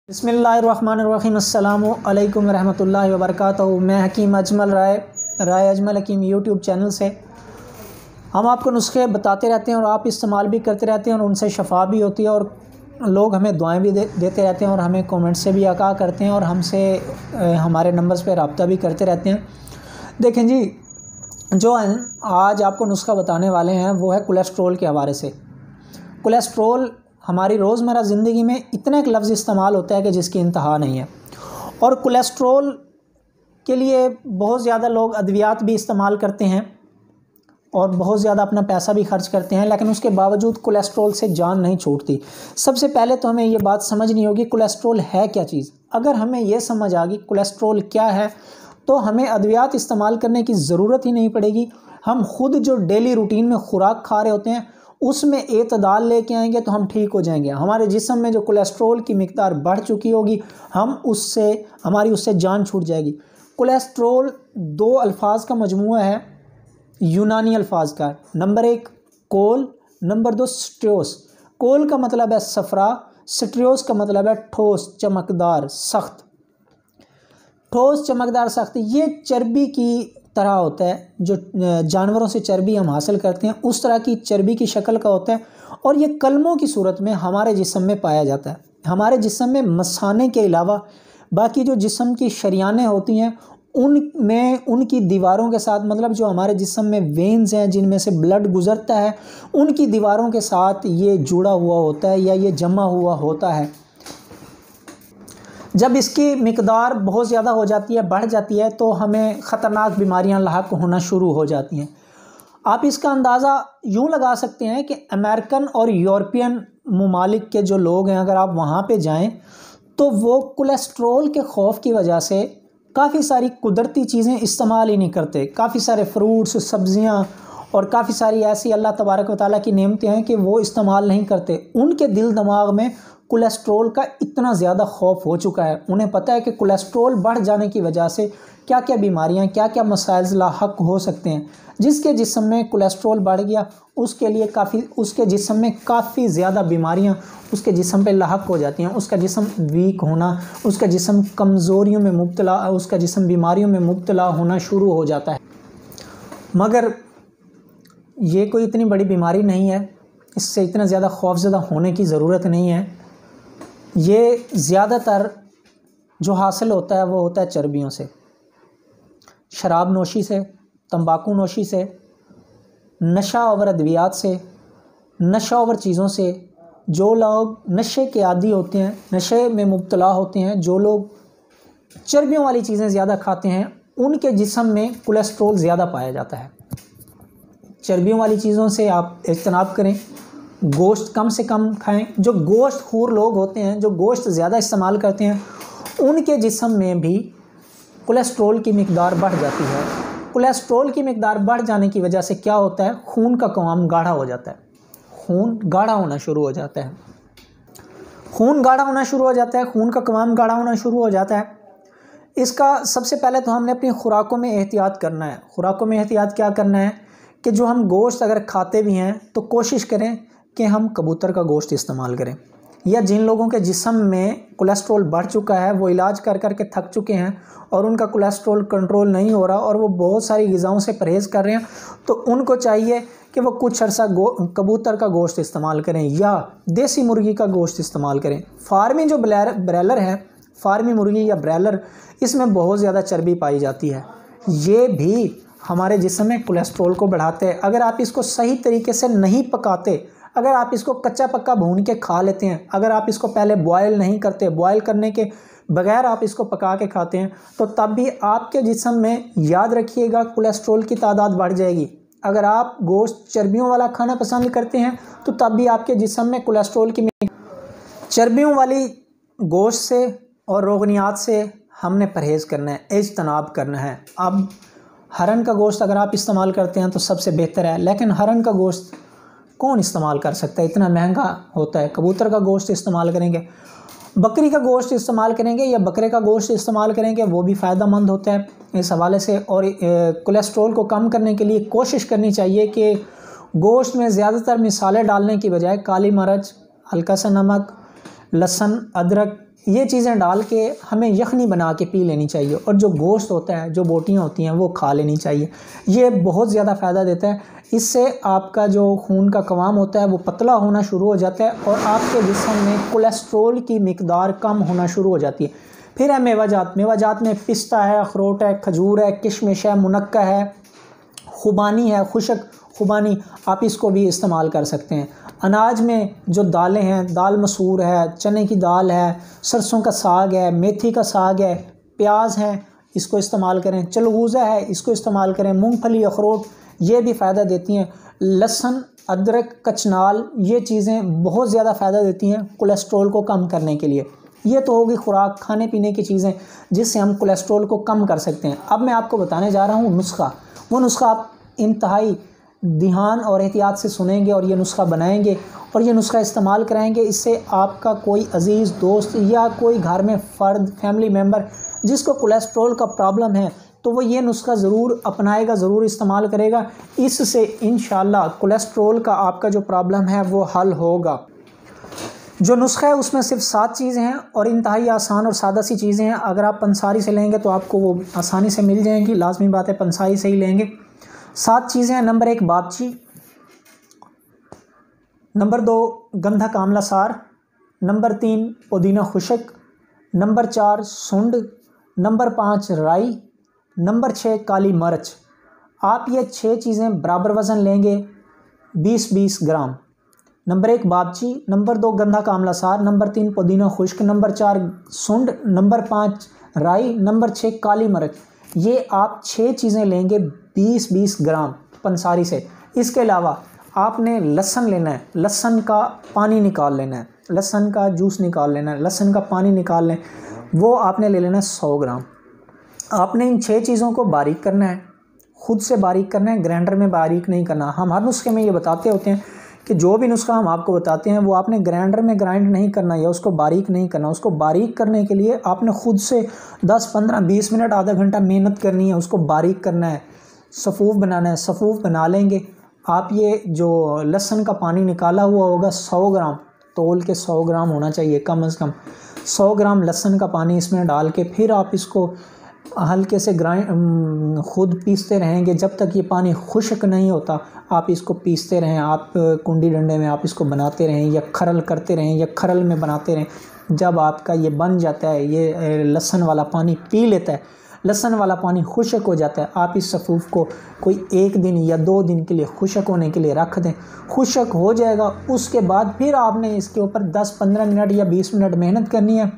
बिस्मिल्लाहिर्रहमानिर्रहीम अस्सलामु अलैकुम रहमतुल्लाहि व बरकातहू। मैं हकीम अजमल राय अजमल हकीम यूट्यूब चैनल से हम आपको नुस्खे बताते रहते हैं और आप इस्तेमाल भी करते रहते हैं और उनसे शफा भी होती है और लोग हमें दुआएं भी देते रहते हैं और हमें कमेंट से भी आगाह करते हैं और हमसे हमारे नंबर्स पे रब्ता भी करते रहते हैं। देखें जी, जो आज आपको नुस्खा बताने वाले हैं वो है कोलेस्ट्रोल के हवाले से। कोलेस्ट्रोल हमारी रोज़मर्रा ज़िंदगी में इतना एक लफ्ज़ इस्तेमाल होता है कि जिसकी इंतहा नहीं है, और कोलेस्ट्रोल के लिए बहुत ज़्यादा लोग अद्वियात भी इस्तेमाल करते हैं और बहुत ज़्यादा अपना पैसा भी खर्च करते हैं, लेकिन उसके बावजूद कोलेस्ट्रोल से जान नहीं छूटती। सबसे पहले तो हमें ये बात समझनी होगी कोलेस्ट्रोल है क्या चीज़। अगर हमें ये समझ आ गई कोलेस्ट्रोल क्या है तो हमें अद्वियात इस्तेमाल करने की ज़रूरत ही नहीं पड़ेगी। हम खुद जो डेली रूटीन में खुराक खा रहे होते हैं उसमें एतदाल लेके आएंगे तो हम ठीक हो जाएंगे। हमारे जिस्म में जो कोलेस्ट्रोल की मिकदार बढ़ चुकी होगी हमारी उससे जान छूट जाएगी। कोलेस्ट्रोल दो अल्फाज का मजमूआ है, यूनानी अल्फाज का। नंबर एक कोल, नंबर दो स्ट्रियोस। कोल का मतलब है सफ़रा, स्ट्रियोस का मतलब है ठोस, चमकदार, सख्त। ठोस, चमकदार, सख्त ये चर्बी की तरह होता है। जो जानवरों से चर्बी हम हासिल करते हैं उस तरह की चर्बी की शक्ल का होता है और ये कलमों की सूरत में हमारे जिस्म में पाया जाता है। हमारे जिस्म में मसाने के अलावा बाकी जो जिस्म की शरियानें होती हैं उनमें उनकी दीवारों के साथ, मतलब जो हमारे जिस्म में वेन्स हैं जिनमें से ब्लड गुजरता है, उनकी दीवारों के साथ ये जुड़ा हुआ होता है या ये जमा हुआ होता है। जब इसकी मिकदार बहुत ज़्यादा हो जाती है, बढ़ जाती है, तो हमें ख़तरनाक बीमारियां लाहक होना शुरू हो जाती हैं। आप इसका अंदाज़ा यूँ लगा सकते हैं कि अमेरिकन और यूरोपियन ममालिक के जो लोग हैं, अगर आप वहाँ पे जाएं तो वो कोलेस्ट्रोल के खौफ की वजह से काफ़ी सारी कुदरती चीज़ें इस्तेमाल ही नहीं करते। काफ़ी सारे फ्रूट्स, सब्ज़ियाँ और काफ़ी सारी ऐसी अल्लाह तबारक व तआला की नेमतें हैं कि वो इस्तेमाल नहीं करते। उनके दिल दिमाग में कोलेस्ट्रोल का इतना ज़्यादा खौफ हो चुका है, उन्हें पता है कि कोलेस्ट्रोल बढ़ जाने की वजह से क्या क्या बीमारियां, क्या क्या मसाइल लाहक हो सकते हैं। जिसके जिस्म में कोलेस्ट्रोल बढ़ गया उसके जिस्म में काफ़ी ज़्यादा बीमारियां उसके जिस्म पे लाहक हो जाती हैं। उसका जिस्म वीक होना, उसका जिस्म कमज़ोरियों में मुब्तला, उसका जिस्म बीमारियों में मुब्तला होना शुरू हो जाता है। मगर ये कोई इतनी बड़ी बीमारी नहीं है, इससे इतना ज़्यादा खौफज़दा होने की ज़रूरत नहीं है। ये ज़्यादातर जो हासिल होता है वो होता है चर्बियों से, शराब नोशी से, तंबाकू नोशी से, नशा और अद्वियात से, नशा और चीज़ों से। जो लोग नशे के आदी होते हैं, नशे में मुब्तला होते हैं, जो लोग चर्बियों वाली चीज़ें ज़्यादा खाते हैं उनके जिस्म में कोलेस्ट्रोल ज़्यादा पाया जाता है। चर्बियों वाली चीज़ों से आप इज्तनाब करें, गोश्त कम से कम खाएं। जो गोश्त खूर लोग होते हैं, जो गोश्त ज़्यादा इस्तेमाल करते हैं, उनके जिस्म में भी कोलेस्ट्रोल की मिकदार बढ़ जाती है। कोलेस्ट्रोल की मिकदार बढ़ जाने की वजह से क्या होता है, खून का कवाम गाढ़ा हो जाता है, खून गाढ़ा होना शुरू हो जाता है, खून गाढ़ा होना शुरू हो जाता है, खून का कवाम गाढ़ा होना शुरू हो जाता है। इसका सबसे पहले तो हमने अपनी खुराकों में एहतियात करना है। खुराकों में एहतियात क्या करना है कि जो हम गोश्त अगर खाते भी हैं तो कोशिश करें कि हम कबूतर का गोश्त इस्तेमाल करें। या जिन लोगों के जिस्म में कोलेस्ट्रोल बढ़ चुका है, वो इलाज कर कर के थक चुके हैं और उनका कोलेस्ट्रोल कंट्रोल नहीं हो रहा और वो बहुत सारी ग़िज़ाओं से परहेज़ कर रहे हैं, तो उनको चाहिए कि वो कुछ अर्सा कबूतर का गोश्त इस्तेमाल करें या देसी मुर्गी का गोश्त इस्तेमाल करें। फार्मी जो ब्रैलर है, फार्मी मुर्गी या ब्रैलर, इसमें बहुत ज़्यादा चर्बी पाई जाती है। ये भी हमारे जिस्म में कोलेस्ट्रोल को बढ़ाते हैं। अगर आप इसको सही तरीके से नहीं पकाते, अगर आप इसको कच्चा पक्का भून के खा लेते हैं, अगर आप इसको पहले बॉयल नहीं करते, बॉयल करने के बगैर आप इसको पका के खाते हैं, तो तब भी आपके जिस्म में, याद रखिएगा, कोलेस्ट्रोल की तादाद बढ़ जाएगी। अगर आप गोश्त चर्बियों वाला खाना पसंद करते हैं तो तब भी आपके जिस्म में कोलेस्ट्रोल की चर्बियों वाली गोश्त से और रोगनियात से हमने परहेज़ करना है, इज्तनाब करना है। अब हरन का गोश्त अगर आप इस्तेमाल करते हैं तो सबसे बेहतर है, लेकिन हरन का गोश्त कौन इस्तेमाल कर सकता है, इतना महंगा होता है। कबूतर का गोश्त इस्तेमाल करेंगे, बकरी का गोश्त इस्तेमाल करेंगे या बकरे का गोश्त इस्तेमाल करेंगे, वो भी फ़ायदेमंद होता है इस हवाले से। और कोलेस्ट्रोल को कम करने के लिए कोशिश करनी चाहिए कि गोश्त में ज़्यादातर मिसाले डालने की बजाय काली मिर्च, हल्का सा नमक, लहसुन, अदरक ये चीज़ें डाल के हमें यखनी बना के पी लेनी चाहिए, और जो गोश्त होता है, जो बोटियाँ होती हैं, वो खा लेनी चाहिए। ये बहुत ज़्यादा फ़ायदा देता है। इससे आपका जो खून का कवाम होता है वो पतला होना शुरू हो जाता है, और आपके जिस्म में कोलेस्ट्रोल की मिकदार कम होना शुरू हो जाती है। फिर है मेवाजात। मेवाजात में पिस्ता है, अखरोट है, खजूर है, किशमिश है, मुनक्का है, खुबानी है, खुशक खुबानी, आप इसको भी इस्तेमाल कर सकते हैं। अनाज में जो दालें हैं, दाल मसूर है, चने की दाल है, सरसों का साग है, मेथी का साग है, प्याज है, इसको इस्तेमाल करें। चलगूज़ा है, इसको इस्तेमाल करें। मूंगफली, अखरोट, ये भी फ़ायदा देती हैं। लहसुन, अदरक, कचनाल, ये चीज़ें बहुत ज़्यादा फ़ायदा देती हैं कोलेस्ट्रॉल को कम करने के लिए। ये तो होगी खुराक, खाने पीने की चीज़ें जिससे हम कोलेस्ट्रॉल को कम कर सकते हैं। अब मैं आपको बताने जा रहा हूँ नुस्खा। वो नुस्खा आप इंतहाई ध्यान और एहतियात से सुनेंगे और ये नुस्खा बनाएंगे और ये नुस्खा इस्तेमाल कराएंगे। इससे आपका कोई अज़ीज़ दोस्त या कोई घर में फ़र्द, फैमिली मेम्बर जिसको कोलेस्ट्रॉल का प्रॉब्लम है, तो वो ये नुस्खा ज़रूर अपनाएगा, ज़रूर इस्तेमाल करेगा। इससे इंशाअल्लाह कोलेस्ट्रॉल का आपका जो प्रॉब्लम है वो हल होगा। जो नुस्खा है उसमें सिर्फ 7 चीज़ें हैं और इंतहाई आसान और सादा सी चीज़ें हैं। अगर आप पंसारी से लेंगे तो आपको वो आसानी से मिल जाएंगी, लाजमी बात है पंसारी से ही लेंगे। 7 चीज़ें हैं। नंबर 1 बागची, नंबर 2 गंधा कामला सार, नंबर 3 पुदीना खुशक, नंबर 4 सुंड, नंबर 5 राई, नंबर 6 काली मिर्च। आप ये 6 चीज़ें बराबर वज़न लेंगे 20-20 ग्राम। नंबर 1 बागची, नंबर 2 गंधा कामला सार, नंबर 3 पुदीना खुश्क, नंबर 4 सुंड, नंबर 5 राई, नंबर 6 काली मिर्च। ये आप 6 चीज़ें लेंगे 20-20 ग्राम पंसारी से। इसके अलावा आपने लहसुन लेना है, लहसुन का पानी निकाल लेना है, लहसुन का जूस निकाल लेना है, लहसुन का पानी निकाल लें, वो आपने ले लेना है 100 ग्राम। आपने इन 6 चीज़ों को बारीक करना है, खुद से बारीक करना है, ग्राइंडर में बारीक नहीं करना। हम हर नुस्खे में ये बताते होते हैं कि जो भी नुस्खा हम आपको बताते हैं वो आपने ग्राइंडर में ग्राइंड नहीं करना या उसको बारीक नहीं करना। उसको बारीक करने के लिए आपने खुद से 10-15-20 मिनट, आधा घंटा मेहनत करनी है, उसको बारीक करना है, सफ़ूफ बनाना है। सफ़ूफ बना लेंगे आप। ये जो लहसुन का पानी निकाला हुआ होगा 100 ग्राम, तोल के 100 ग्राम होना चाहिए कम से कम। 100 ग्राम लहसुन का पानी इसमें डाल के फिर आप इसको हल्के से ग्राइंड खुद पीसते रहेंगे जब तक ये पानी खुश्क नहीं होता। आप इसको पीसते रहें, आप कुंडी डंडे में आप इसको बनाते रहें या खरल करते रहें या खरल में बनाते रहें। जब आपका ये बन जाता है, ये लहसुन वाला पानी पी लेता है, लहसुन वाला पानी खुश्क हो जाता है, आप इस सफ़ूफ को कोई 1 दिन या 2 दिन के लिए खुश्क होने के लिए रख दें। खुश्क हो जाएगा, उसके बाद फिर आपने इसके ऊपर 10-15 मिनट या 20 मिनट मेहनत करनी है।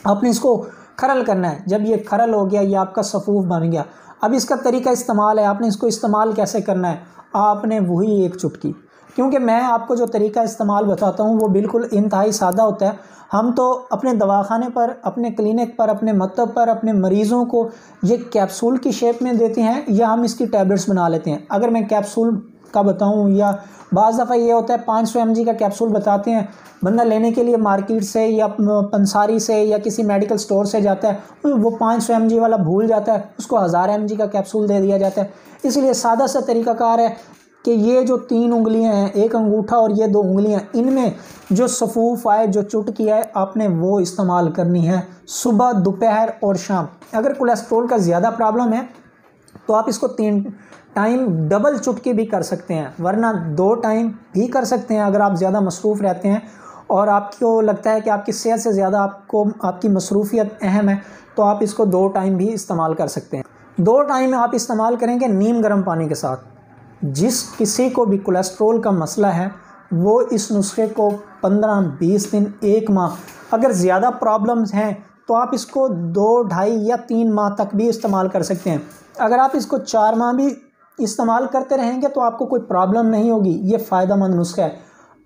आपने इसको खरल करना है। जब ये खरल हो गया, ये आपका सफ़ूफ बन गया। अब इसका तरीका इस्तेमाल है, आपने इसको इस्तेमाल कैसे करना है। आपने वही 1 चुटकी, क्योंकि मैं आपको जो तरीका इस्तेमाल बताता हूँ वो बिल्कुल इंतहाई सादा होता है। हम तो अपने दवाखाने पर, अपने क्लिनिक पर, अपने मकतब पर अपने मरीज़ों को ये कैप्सूल की शेप में देते हैं या हम इसकी टैबलेट्स बना लेते हैं। अगर मैं कैप्सूल का बताऊं, या बाज़ दफ़ा ये होता है 500 mg का कैप्सूल बताते हैं, बंदा लेने के लिए मार्केट से या पंसारी से या किसी मेडिकल स्टोर से जाता है, वो 500 mg वाला भूल जाता है, उसको 1000 mg का कैप्सूल दे दिया जाता है। इसलिए सादा सा तरीक़ाकार है कि ये जो 3 उंगलियां हैं, 1 अंगूठा और ये 2 उंगलियां, इनमें जो सफ़ूफ आए, जो चुटकी है, आपने वो इस्तेमाल करनी है सुबह, दोपहर और शाम। अगर कोलेस्ट्रॉल का ज़्यादा प्रॉब्लम है तो आप इसको 3 टाइम डबल चुटकी भी कर सकते हैं, वरना 2 टाइम भी कर सकते हैं। अगर आप ज़्यादा मसरूफ़ रहते हैं और आपको लगता है कि आपकी सेहत से ज़्यादा आपको आपकी मसरूफियत अहम है, तो आप इसको 2 टाइम भी इस्तेमाल कर सकते हैं। 2 टाइम आप इस्तेमाल करेंगे नीम गर्म पानी के साथ। जिस किसी को भी कोलेस्ट्रॉल का मसला है वो इस नुस्खे को 15-20 दिन, 1 माह, अगर ज़्यादा प्रॉब्लम्स हैं तो आप इसको 2, 2.5 या 3 माह तक भी इस्तेमाल कर सकते हैं। अगर आप इसको 4 माह भी इस्तेमाल करते रहेंगे तो आपको कोई प्रॉब्लम नहीं होगी। ये फ़ायदेमंद नुस्खा है,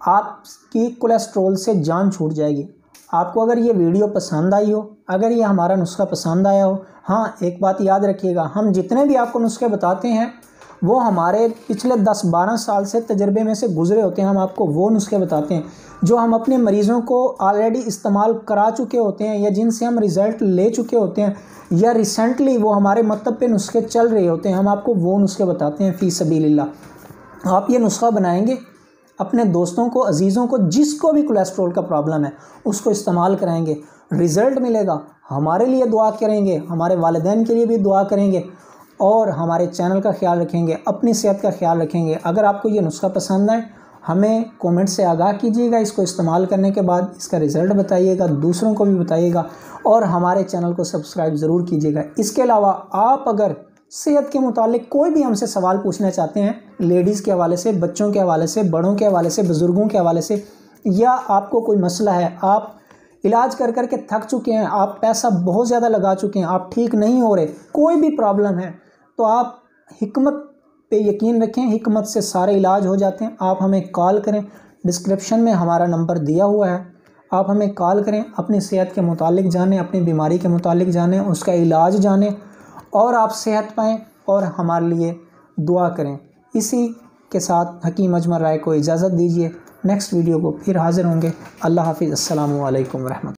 आपकी कोलेस्ट्रॉल से जान छूट जाएगी। आपको अगर ये वीडियो पसंद आई हो, अगर ये हमारा नुस्खा पसंद आया हो, हाँ एक बात याद रखिएगा, हम जितने भी आपको नुस्खे बताते हैं वो हमारे पिछले 10-12 साल से तजर्बे में से गुजरे होते हैं। हम आपको वो नुस्खे बताते हैं जो हम अपने मरीज़ों को ऑलरेडी इस्तेमाल करा चुके होते हैं या जिनसे हम रिज़ल्ट ले चुके होते हैं, या रिसेंटली वो हमारे मतलब पे नुस्खे चल रहे होते हैं। हम आपको वो नुस्खे बताते हैं फ़ी सबीलिल्लाह। आप ये नुस्खा बनाएंगे, अपने दोस्तों को, अजीज़ों को, जिसको भी कोलेस्ट्रॉल का प्रॉब्लम है उसको इस्तेमाल कराएंगे। रिज़ल्ट मिलेगा, हमारे लिए दुआ करेंगे, हमारे वालिदैन के लिए भी दुआ करेंगे और हमारे चैनल का ख्याल रखेंगे, अपनी सेहत का ख्याल रखेंगे। अगर आपको ये नुस्खा पसंद आए हमें कमेंट से आगाह कीजिएगा, इसको इस्तेमाल करने के बाद इसका रिज़ल्ट बताइएगा, दूसरों को भी बताइएगा और हमारे चैनल को सब्सक्राइब ज़रूर कीजिएगा। इसके अलावा आप अगर सेहत के मुतालिक कोई भी हमसे सवाल पूछना चाहते हैं, लेडीज़ के हवाले से, बच्चों के हवाले से, बड़ों के हवाले से, बुज़ुर्गों के हवाले से, या आपको कोई मसला है, आप इलाज कर कर के थक चुके हैं, आप पैसा बहुत ज़्यादा लगा चुके हैं, आप ठीक नहीं हो रहे, कोई भी प्रॉब्लम है, तो आप हिकमत पे यकीन रखें, हिकमत से सारे इलाज हो जाते हैं। आप हमें कॉल करें, डिस्क्रिप्शन में हमारा नंबर दिया हुआ है, आप हमें कॉल करें, अपनी सेहत के मुतालिक जानें, अपनी बीमारी के मुतालिक जानें, उसका इलाज जानें और आप सेहत पाएँ और हमारे लिए दुआ करें। इसी के साथ हकीम अजमल राय को इजाज़त दीजिए। नेक्स्ट वीडियो को फिर हाज़िर होंगे। अल्लाह हाफ़िज़। अस्सलामु अलैकुम रहमतुल्लाह।